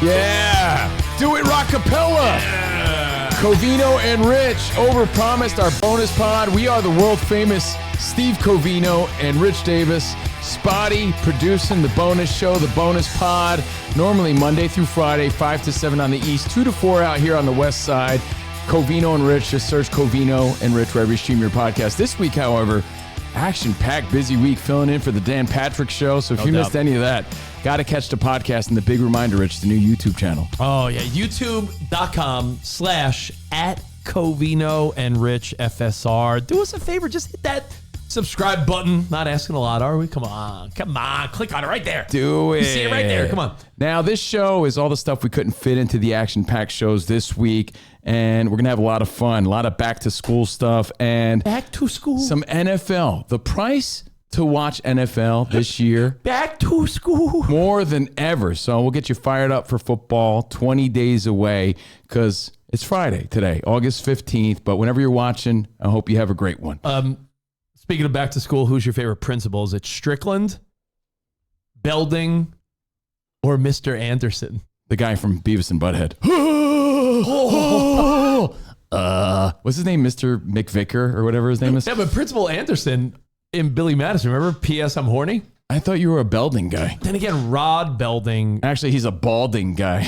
Yeah, do it rockapella. Yeah. Covino and Rich, Overpromised, our bonus pod. We are the world famous Steve Covino and Rich Davis. Spotty producing the bonus show, the bonus pod. Normally Monday through Friday, 5 to 7 on the East, 2 to 4 out here on the West Side. Covino and Rich, just search Covino and Rich wherever you stream your podcast. This week, however, action-packed, busy week filling in for the Dan Patrick Show. So if you missed any of that, got to catch the podcast. And the big reminder, Rich, the new YouTube channel. Oh, yeah. YouTube.com/@Covino and Rich FSR. Do us a favor. Just hit that subscribe button. Not asking a lot, are we? Come on. Click on it right there. Do it. You see it right there. Come on. Now, this show is all the stuff we couldn't fit into the action-packed shows this week. And we're going to have a lot of fun, a lot of back-to-school stuff. And back to school. Some NFL. The price to watch NFL this year. Back to school. More than ever. So we'll get you fired up for football 20 days away because it's Friday today, August 15th. But whenever you're watching, I hope you have a great one. Speaking of back to school, who's your favorite principal? Is it Strickland, Belding, or Mr. Anderson? The guy from Beavis and Butthead. What's his name? Mr. McVicker or whatever his name is? Yeah, but Principal Anderson in Billy Madison. Remember P.S. I'm horny? I thought you were a Belding guy. Then again, Rod Belding. Actually, he's a balding guy.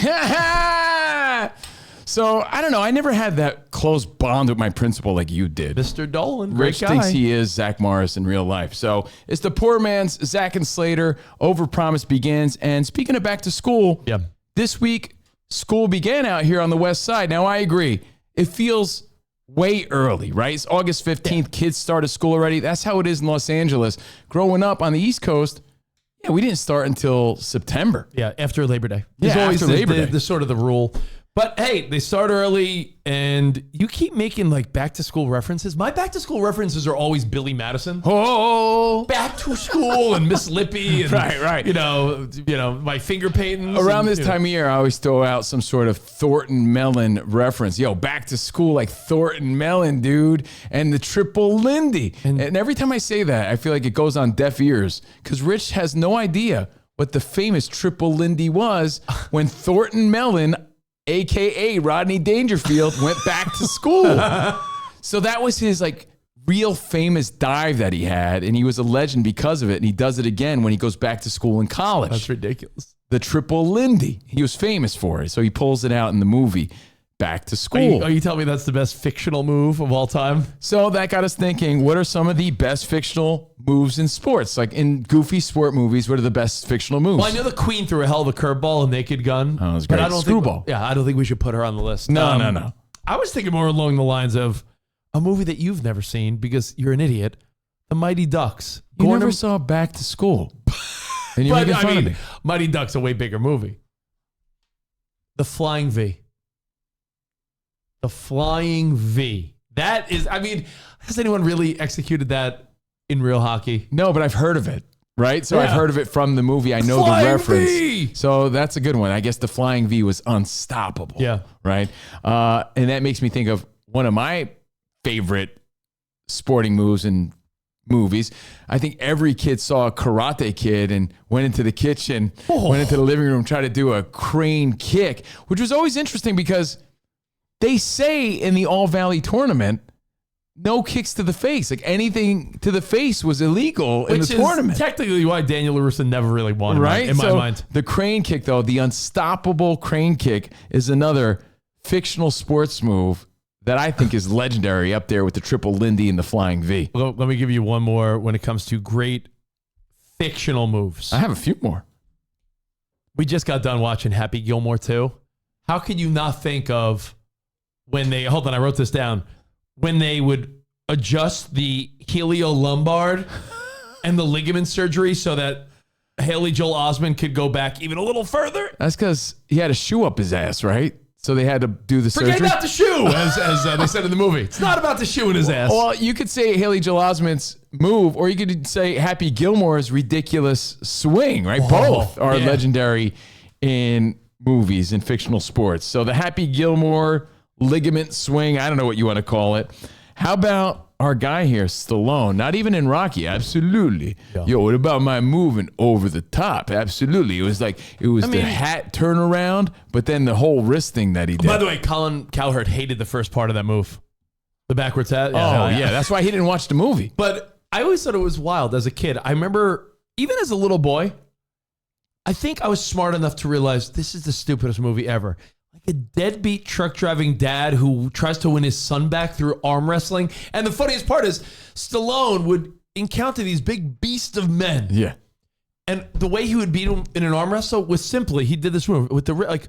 So, I don't know. I never had that close bond with my principal like you did. Mr. Dolan, Rich great guy. thinks he is Zach Morris in real life. So, it's the poor man's Zach and Slater. Overpromised begins. And speaking of back to school, this week, school began out here on the West Side. Now, I agree. It feels way early, right? It's August 15th. Kids started school already. That's how it is in Los Angeles. Growing up on the East Coast, we didn't start until September. Yeah, after Labor Day. There's always after Labor Day. The sort of the rule. But hey, they start early, and you keep making like back to school references. My back to school references are always Billy Madison. Oh, back to school and Miss Lippy, and right. You know, my finger paintings. Around this time of year, I always throw out some sort of Thornton Mellon reference. Yo, back to school like Thornton Mellon, dude, and the Triple Lindy. And every time I say that, I feel like it goes on deaf ears because Rich has no idea what the famous Triple Lindy was when Thornton Mellon, a.k.a. Rodney Dangerfield, went back to school. So that was his like real famous dive that he had, and he was a legend because of it, and he does it again when he goes back to school in college. That's ridiculous. The Triple Lindy. He was famous for it, so he pulls it out in the movie Back to School. Are you telling me that's the best fictional move of all time? So that got us thinking, what are some of the best fictional moves in sports? Like in goofy sport movies, what are the best fictional moves? Well, I know the Queen threw a hell of a curveball, a Naked Gun. Oh, it was great. But I don't Screwball. I don't think we should put her on the list. No. I was thinking more along the lines of a movie that you've never seen because you're an idiot. The Mighty Ducks. You never saw Back to School. And you're making fun of me. Mighty Ducks, a way bigger movie. The Flying V. The Flying V. That is, has anyone really executed that in real hockey? No, but I've heard of it, right? So I've heard of it from the movie. I know Flying the reference. V! So that's a good one. I guess the Flying V was unstoppable. Yeah. Right? And that makes me think of one of my favorite sporting moves in movies. I think every kid saw a Karate Kid and went into the kitchen, went into the living room, tried to do a crane kick, which was always interesting because they say in the All Valley tournament, no kicks to the face. Like anything to the face was illegal in the tournament. Which is technically why Daniel LaRusso never really won, right? In my mind. The crane kick, though, the unstoppable crane kick is another fictional sports move that I think is legendary up there with the Triple Lindy and the Flying V. Well, let me give you one more when it comes to great fictional moves. I have a few more. We just got done watching Happy Gilmore 2. How could you not think of when they, hold on, I wrote this down, when they would adjust the heliolumbar and the ligament surgery so that Haley Joel Osment could go back even a little further? That's because he had a shoe up his ass, right? So they had to do the surgery. Forget about the shoe, as they said in the movie. It's not about the shoe in his ass. Well, you could say Haley Joel Osment's move, or you could say Happy Gilmore's ridiculous swing, right? Both are legendary in movies and fictional sports. So the Happy Gilmore ligament swing, I don't know what you want to call it. How about our guy here, Stallone, not even in Rocky, absolutely. Yeah. Yo, what about my moving over the top? Absolutely. It was the hat turnaround, but then the whole wrist thing that he did. By the way, Colin Cowherd hated the first part of that move. The backwards hat. Yeah, that's why he didn't watch the movie. But I always thought it was wild as a kid. I remember, even as a little boy, I think I was smart enough to realize this is the stupidest movie ever. Like a deadbeat truck driving dad who tries to win his son back through arm wrestling. And the funniest part is Stallone would encounter these big beasts of men. Yeah. And the way he would beat him in an arm wrestle was simply, he did this move with the, like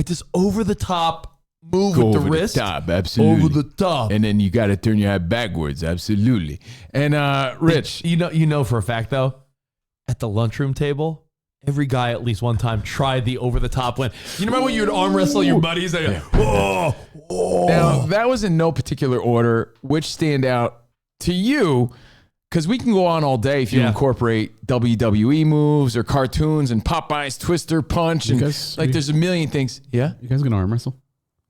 this over the top move with the wrist. Top, absolutely. Over the top. And then you got to turn your head backwards. Absolutely. And Rich. You know for a fact though, at the lunchroom table, every guy at least one time tried the over-the-top win. You remember when you would arm wrestle your buddies? And whoa. Now, that was in no particular order. Which stand out to you? Because we can go on all day if you incorporate WWE moves or cartoons and Popeye's Twister Punch. And there's a million things. Yeah? You guys going to arm wrestle?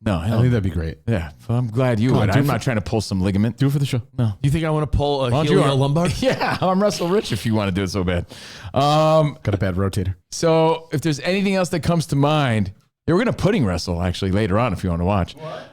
No. I think that'd be great. Yeah. Well, I'm glad you would. I'm not trying to pull some ligament. Do it for the show. No. You think I want to pull a helio lumbar? Yeah. I'm Russell Rich if you want to do it so bad. Got a bad rotator. So if there's anything else that comes to mind, we're going to pudding wrestle actually later on if you want to watch. What?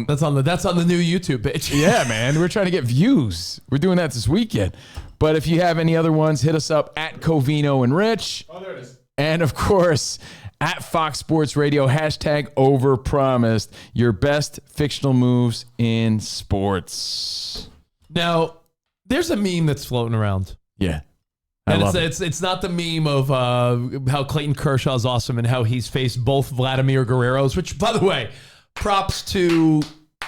That's on the new YouTube page. Yeah, man. We're trying to get views. We're doing that this weekend. But if you have any other ones, hit us up at Covino and Rich. Oh, there it is. And of course, at Fox Sports Radio, hashtag Overpromised, your best fictional moves in sports. Now, there's a meme that's floating around. Yeah. And it's not the meme of how Clayton Kershaw is awesome and how he's faced both Vladimir Guerreros, which, by the way, props to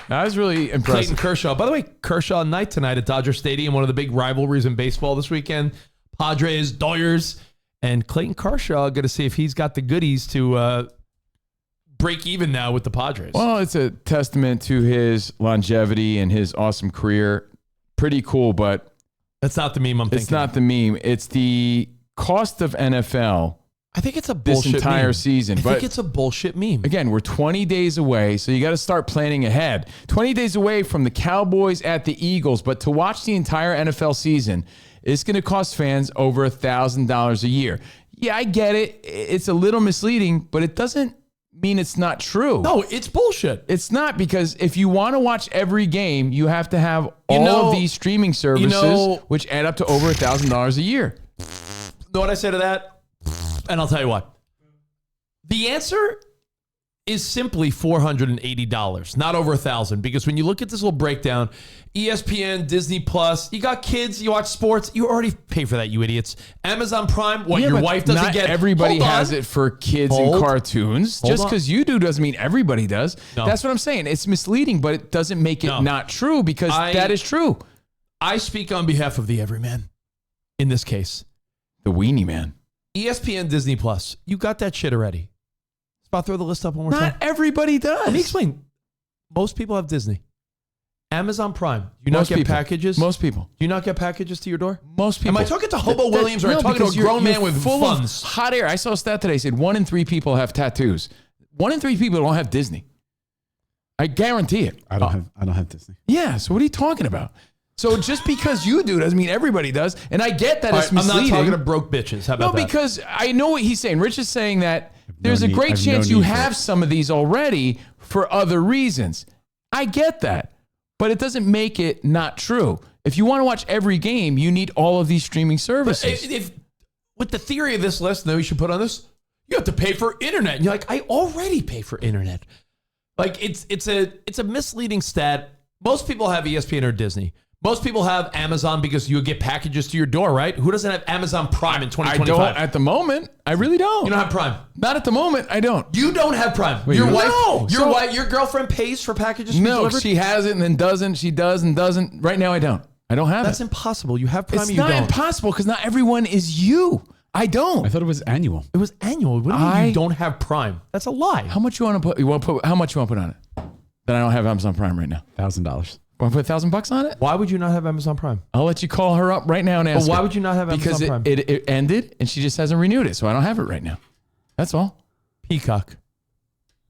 I was really impressed. Clayton Kershaw. By the way, Kershaw night tonight at Dodger Stadium, one of the big rivalries in baseball this weekend. Padres, Dodgers. And Clayton Kershaw, going to see if he's got the goodies to break even now with the Padres. Well, it's a testament to his longevity and his awesome career. Pretty cool, but that's not the meme I'm thinking. It's not the meme. It's the cost of NFL. I think it's a bullshit this entire meme. season. I think it's a bullshit meme. Again, we're 20 days away, so you got to start planning ahead. 20 days away from the Cowboys at the Eagles, but to watch the entire NFL season, it's going to cost fans over $1,000 a year. Yeah, I get it. It's a little misleading, but it doesn't mean it's not true. No, it's bullshit. It's not, because if you want to watch every game, you have to have all of these streaming services, which add up to over $1,000 a year. Know what I say to that? And I'll tell you what. The answer is simply $480, not over $1,000. Because when you look at this little breakdown, ESPN, Disney Plus, you got kids, you watch sports, you already pay for that, you idiots. Amazon Prime, your wife doesn't get. Not everybody has it for kids and cartoons. Just because you do doesn't mean everybody does. No. That's what I'm saying. It's misleading, but it doesn't make it not true, because that is true. I speak on behalf of the everyman in this case. The weenie man. ESPN, Disney Plus, you got that shit already. I'll throw the list up one more time. Not everybody does. Let me explain. Most people have Disney. Amazon Prime. Do you not get packages? Most people. Do you not get packages to your door? Most people. Am I talking to Hobo Williams, or am I talking to a grown man with full funds? Of hot air. I saw a stat today. Said 1 in 3 people have tattoos. 1 in 3 people don't have Disney. I guarantee it. I don't have Disney. Yeah. So what are you talking about? So just because you do doesn't mean everybody does. And I get that it's misleading. I'm not talking to broke bitches. How about that? No, because I know what he's saying. Rich is saying that there's a great chance you have some of these already for other reasons. I get that. But it doesn't make it not true. If you want to watch every game, you need all of these streaming services. If with the theory of this list, now you should put on this, you have to pay for internet. And you're like, I already pay for internet. Like it's a misleading stat. Most people have ESPN or Disney. Most people have Amazon because you get packages to your door, right? Who doesn't have Amazon Prime in 2025? I don't at the moment. I really don't. You don't have Prime? Not at the moment. I don't. You don't have Prime. Wait, your girlfriend pays for packages to be delivered? No, she has it and then doesn't. She does and doesn't. Right now, I don't. I don't have That's impossible. You have Prime, it's you don't. It's not impossible because not everyone is you. I don't. I thought it was annual. It was annual. What do you mean you don't have Prime? That's a lie. How much you want to put? How much you want to put on it? That I don't have Amazon Prime right now. $1,000. Want to put $1,000 on it? Why would you not have Amazon Prime? I'll let you call her up right now and ask her. Why her. would you not have Amazon Prime? Because it ended and she just hasn't renewed it, so I don't have it right now. That's all. Peacock.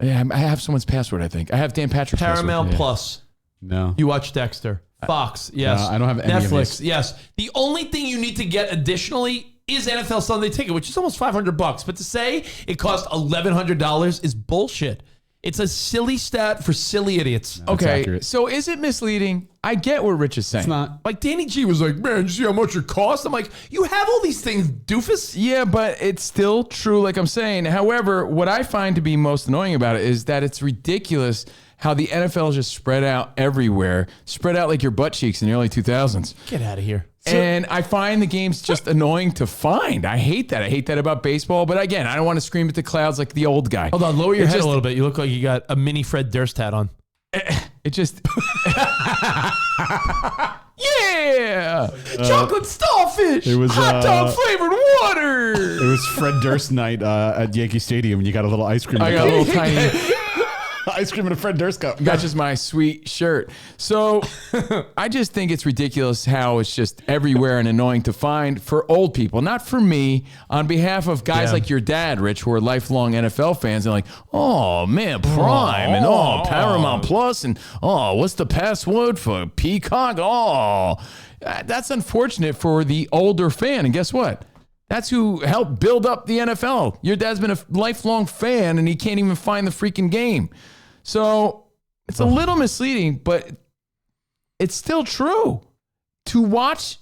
Yeah, I have someone's password, I think. I have Dan Patrick's Paramount password. Plus. No. You watch Dexter. Fox, yes. I don't have any of Netflix, these. yes. The only thing you need to get additionally is NFL Sunday Ticket, which is almost $500. But to say it costs $1,100 is bullshit. It's a silly stat for silly idiots. Okay, accurate. so is it misleading? I get what Rich is saying. It's not. Like Danny G was like, man, you see how much it costs? I'm like, you have all these things, doofus. Yeah, but it's still true, like I'm saying. However, what I find to be most annoying about it is that it's ridiculous how the NFL is just spread out everywhere, spread out like your butt cheeks in the early 2000s. Get out of here. And I find the games just annoying to find. I hate that. I hate that about baseball. But again, I don't want to scream at the clouds like the old guy. Hold on, lower your It head just- a little bit. You look like you got a mini Fred Durst hat on. It just... Yeah! Chocolate starfish! It was, hot dog flavored water! It was Fred Durst night at Yankee Stadium, and you got a little ice cream. I got a little tiny... ice cream in a Fred Durst cup. That's just my sweet shirt. So I just think it's ridiculous how it's just everywhere and annoying to find for old people, not for me. On behalf of guys like your dad, Rich, who are lifelong NFL fans, and like, oh man, Prime and Paramount Plus and what's the password for Peacock? That's unfortunate for the older fan. And guess what? That's who helped build up the NFL. Your dad's been a lifelong fan and he can't even find the freaking game. So it's a little misleading, but it's still true. To watch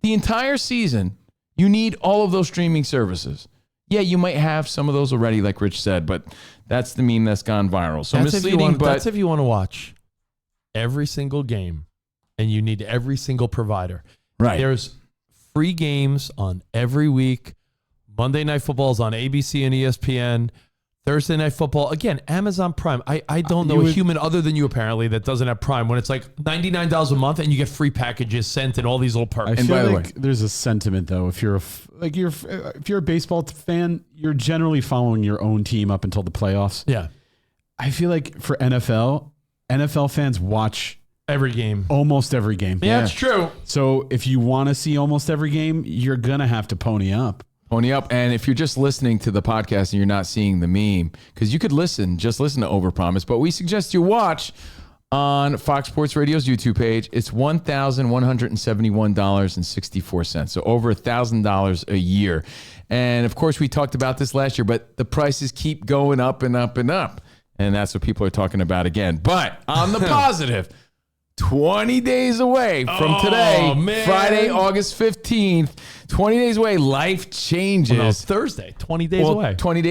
the entire season, you need all of those streaming services. Yeah, you might have some of those already, like Rich said, but that's the meme that's gone viral. So That's misleading, that's but if you want to watch every single game and you need every single provider. right. There's free games on every week. Monday Night Football is on ABC and ESPN. Thursday Night Football, again, Amazon Prime. I don't know a human other than you apparently that doesn't have Prime when it's like $99 a month and you get free packages sent and all these little perks. I And feel by the like there's a sentiment though. If you're if you're a baseball fan, you're generally following your own team up until the playoffs. Yeah, I feel like for NFL fans watch every game. almost every game. Yeah, it's true. So if you want to see almost every game, you're gonna have to pony up. Pony up. And if you're just listening to the podcast and you're not seeing the meme, because you could just listen to Overpromised, but we suggest you watch on Fox Sports Radio's YouTube page. It's $1,171.64. So over $1,000 a year. And of course, we talked about this last year, but the prices keep going up and up and up. And that's what people are talking about again. But on the positive, 20 days away from today, man. Friday, August 15th, 20 days away, life changes. No, Thursday, 20 days Well, away. 20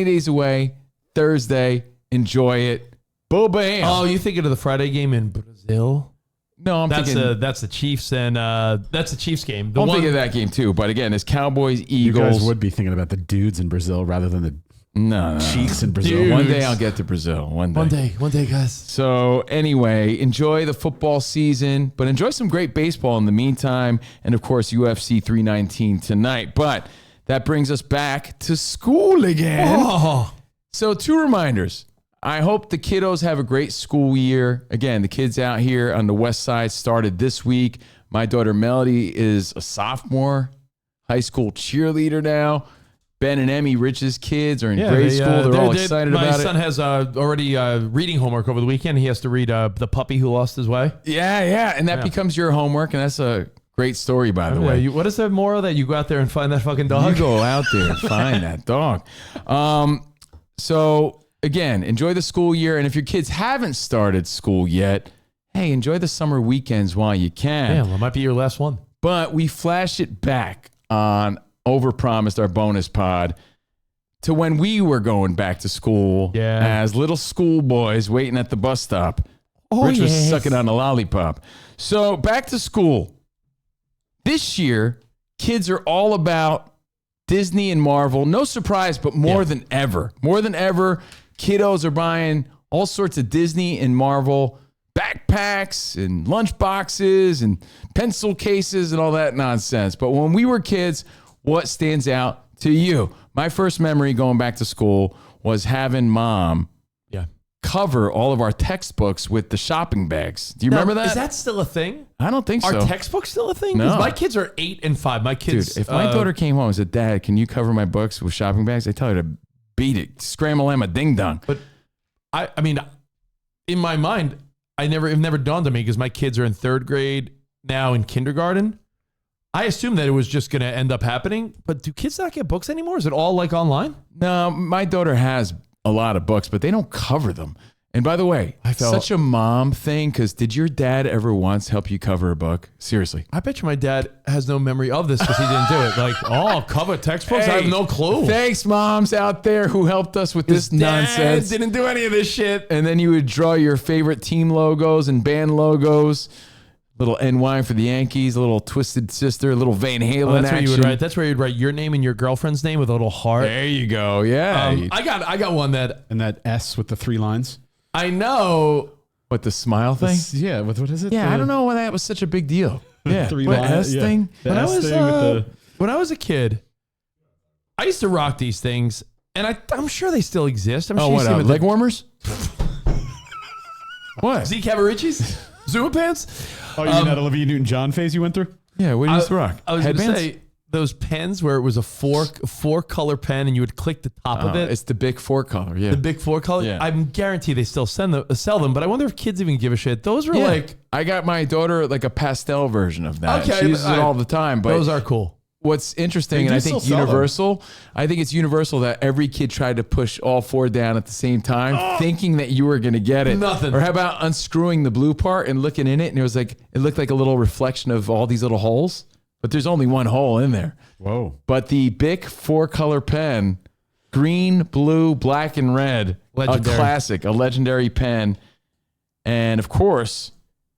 days away, Thursday. Enjoy it. Boom, bam. Oh, you thinking of the Friday game in Brazil? No, I'm thinking. That's the Chiefs and that's the Chiefs game. The I'm one thinking of that game too. But again, it's Cowboys, You guys Eagles. would be thinking about the dudes in Brazil rather than the No. cheeks in Brazil. Dude. One day I'll get to Brazil. One day. one day, guys. So anyway, enjoy the football season, but enjoy some great baseball in the meantime. And of course, UFC 319 tonight. But that brings us back to school again. Oh, So 2 reminders. I hope the kiddos have a great school year. Again, the kids out here on the west side started this week. My daughter Melody is a sophomore, high school cheerleader now. Ben and Emmy, Rich's kids, are in grade school. They're all excited about it. My son has already reading homework over the weekend. He has to read The Puppy Who Lost His Way. Yeah. And that becomes your homework, and that's a great story, by the way. What is the moral that you go out there and find that fucking dog? You go out there and find that dog. So, again, enjoy the school year. And if your kids haven't started school yet, hey, enjoy the summer weekends while you can. Yeah, well, it might be your last one. But we flash it back on Overpromised, our bonus pod, to when we were going back to school as little schoolboys waiting at the bus stop. Rich was sucking on a lollipop. So back to school. This year, kids are all about Disney and Marvel. No surprise, but more than ever. More than ever, kiddos are buying all sorts of Disney and Marvel backpacks and lunch boxes and pencil cases and all that nonsense. But when we were kids, what stands out to you? My first memory going back to school was having Mom cover all of our textbooks with the shopping bags. Do you remember that? Is that still a thing? I don't think Are so. textbooks still a thing? 'Cause No. my kids are 8 and 5. My kids, Dude, if my daughter came home and said, Dad, can you cover my books with shopping bags? I tell her to beat it. Scramble Emma ding dong. But I mean, in my mind, it never dawned on me because my kids are in 3rd grade now in kindergarten. I assumed that it was just going to end up happening, but do kids not get books anymore? Is it all like online? No, my daughter has a lot of books, but they don't cover them. And by the way, such a mom thing, because did your dad ever once help you cover a book? Seriously. I bet you my dad has no memory of this because he didn't do it. Like, cover textbooks? Hey, I have no clue. Thanks, moms out there who helped us with this nonsense. Didn't do any of this shit. And then you would draw your favorite team logos and band logos. Little NY for the Yankees, a little Twisted Sister, a little Van Halen that's action. Where you would write. That's where you'd write your name and your girlfriend's name with a little heart. There you go. Yeah. I got one that. And that S with the 3 lines. I know. What, the smile thing? Yeah. What is it? Yeah, I don't know why that was such a big deal. Yeah. 3 what, lines. S thing? When I was a kid, I used to rock these things, and I'm sure they still exist. I'm sure what, leg warmers? What? Zeke Cavaricci's? Zuma pants? Oh, you mean that Olivia Newton-John phase you went through? Yeah, what do you used to rock? I was going to Headbands? say, those pens where it was a four color pen and you would click the top of it. It's the big 4 color, yeah. The big 4 color. Yeah. I'm guaranteed they still sell them, but I wonder if kids even give a shit. Those were like, I got my daughter like a pastel version of that. Okay, She uses it all the time. But those are cool. what's interesting, They and I do think still sell them. universal, I think it's universal that every kid tried to push all 4 down at the same time, thinking that you were going to get it. Nothing. Or how about unscrewing the blue part and looking in it, and it looked like a little reflection of all these little holes, but there's only one hole in there. Whoa. But the Bic 4-color pen, green, blue, black, and red, Legendary. a classic, a legendary pen. And of course,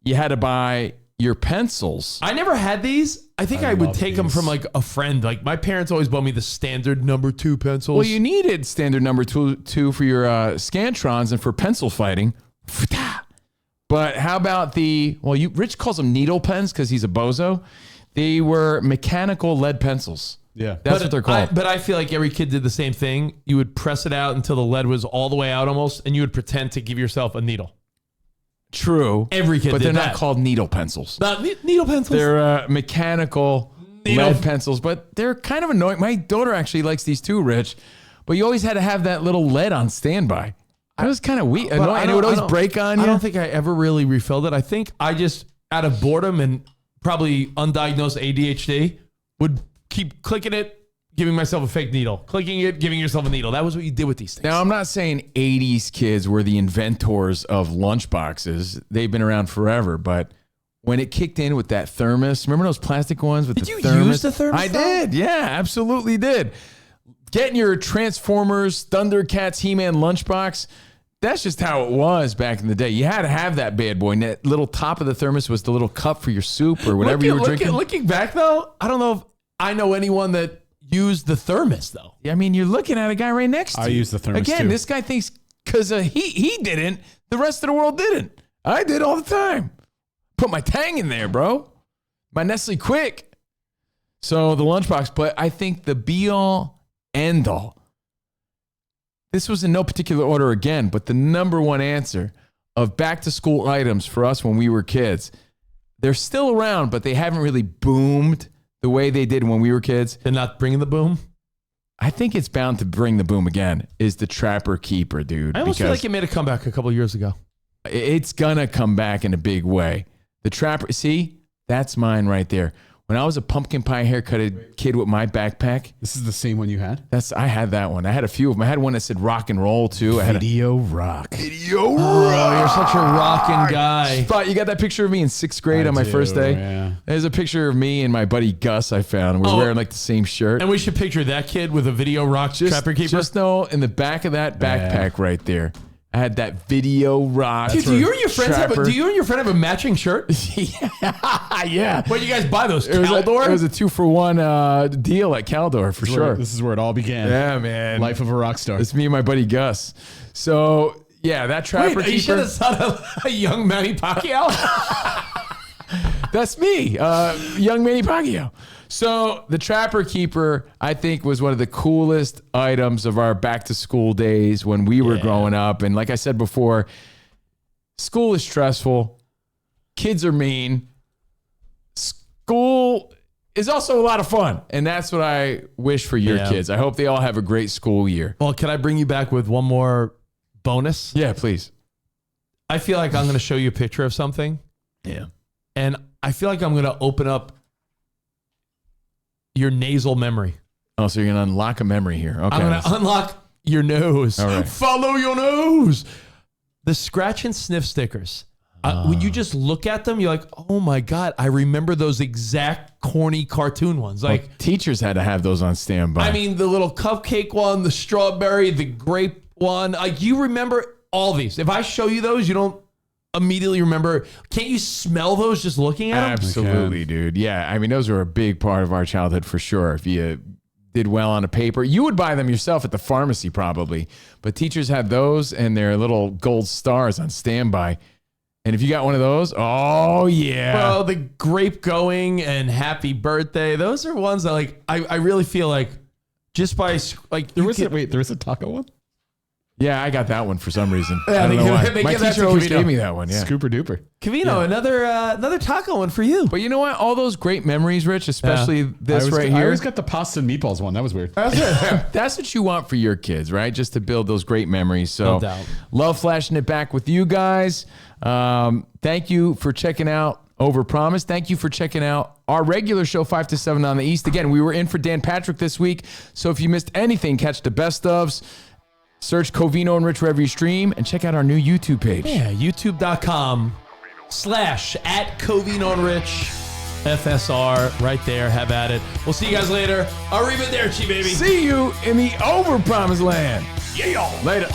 you had to buy your pencils. I never had these. I think I would love take them these. from like a friend. Like my parents always bought me the standard number 2 pencils. Well, you needed standard number two for your Scantrons and for pencil fighting. But how about Rich calls them needle pens because he's a bozo. They were mechanical lead pencils. Yeah. That's what they're called. But I feel like every kid did the same thing. You would press it out until the lead was all the way out almost, and you would pretend to give yourself a needle. True. Every kid But did they're that. not called needle pencils. Not needle pencils. They're mechanical lead pencils, but they're kind of annoying. My daughter actually likes these too, Rich. But you always had to have that little lead on standby. It was kind of weak, annoying, and it would always break on you. I don't think I ever really refilled it. I think I just, out of boredom and probably undiagnosed ADHD, would keep clicking it, giving myself a fake needle. Clicking it, giving yourself a needle. That was what you did with these things. Now, I'm not saying 80s kids were the inventors of lunchboxes. They've been around forever, but when it kicked in with that thermos, remember those plastic ones with Did the you thermos? use the thermos, I though? did. Yeah, absolutely did. Getting your Transformers, Thundercats, He-Man lunchbox, that's just how it was back in the day. You had to have that bad boy. And that little top of the thermos was the little cup for your soup or whatever you were drinking. Looking back, though, I don't know if I know anyone that used the thermos, though. I mean, you're looking at a guy right next to you. I use the thermos, Again, too. this guy thinks because he didn't, the rest of the world didn't. I did all the time. Put my Tang in there, bro. My Nestle Quick. So the lunchbox, but I think the be-all, end-all. This was in no particular order again, but the number one answer of back-to-school items for us when we were kids. They're still around, but they haven't really boomed the way they did when we were kids. They're not bringing the boom. I think it's bound to bring the boom again, is the Trapper Keeper, dude. I almost feel like it made a comeback a couple of years ago. It's going to come back in a big way. The Trapper, see, that's mine right there. When I was a pumpkin pie haircutted kid with my backpack, This is the same one you had? I had that one. I had a few of them. I had one that said rock and roll too. I had Video rock. Video Oh, you're such a rockin' guy. Spot, you got that picture of me in 6th grade on my first day? Yeah. There's a picture of me and my buddy Gus I found. We're wearing like the same shirt. And we should picture that kid with a video rock Trapper Keeper. Just know in the back of that backpack right there, I had that Video rock. Dude, do you and your friend Trapper. have a matching shirt? Yeah. Where you guys buy those? It Caldor? was a 2-for-1 deal at Caldor for sure. This is where it all began. Yeah, man. Life of a rock star. It's me and my buddy Gus. So yeah, that Trapper Wait, are you sure Keeper. that's not a young Manny Pacquiao? That's me, young Manny Pacquiao. So the Trapper Keeper, I think, was one of the coolest items of our back to school days when we were growing up. And like I said before, school is stressful. Kids are mean. School is also a lot of fun. And that's what I wish for your kids. I hope they all have a great school year. Well, can I bring you back with one more bonus? Yeah, please. I feel like I'm going to show you a picture of something. Yeah. And I feel like I'm going to open up your nasal memory. Oh, so you're going to unlock a memory here. Okay. I'm going to unlock your nose. All right. Follow your nose. The scratch and sniff stickers. When you just look at them, you're like, oh my God, I remember those exact corny cartoon ones. Like, Well, teachers had to have those on standby. I mean, the little cupcake one, the strawberry, the grape one. Like, you remember all these. If I show you those, you don't immediately remember. Can't you smell those just looking at them? Absolutely, dude. Yeah. I mean, those were a big part of our childhood for sure. If you did well on a paper, you would buy them yourself at the pharmacy probably. But teachers had those and their little gold stars on standby. And if you got one of those, oh yeah. Bro, the grape going and happy birthday. Those are ones that like, I really feel like just by like, There was a taco one? Yeah, I got that one for some reason. Yeah, I don't they know give- why. they My give that teacher to always Cavino. gave me that one. Yeah. Scooper duper. Cavino, another taco one for you. But you know what? All those great memories, Rich, especially this right I here. always got the pasta and meatballs one. That was weird. That's what you want for your kids, right? Just to build those great memories. So No doubt. love flashing it back with you guys. Thank you for checking out Overpromised. Thank you for checking out our regular show, 5 to 7 on the East. Again, we were in for Dan Patrick this week. So if you missed anything, catch the best ofs. Search Covino and Rich wherever you stream and check out our new YouTube page. Yeah, youtube.com/@Covino and Rich FSR right there. Have at it. We'll see you guys later. Arrivederci, baby. See you in the Overpromised land. Yeah. Later.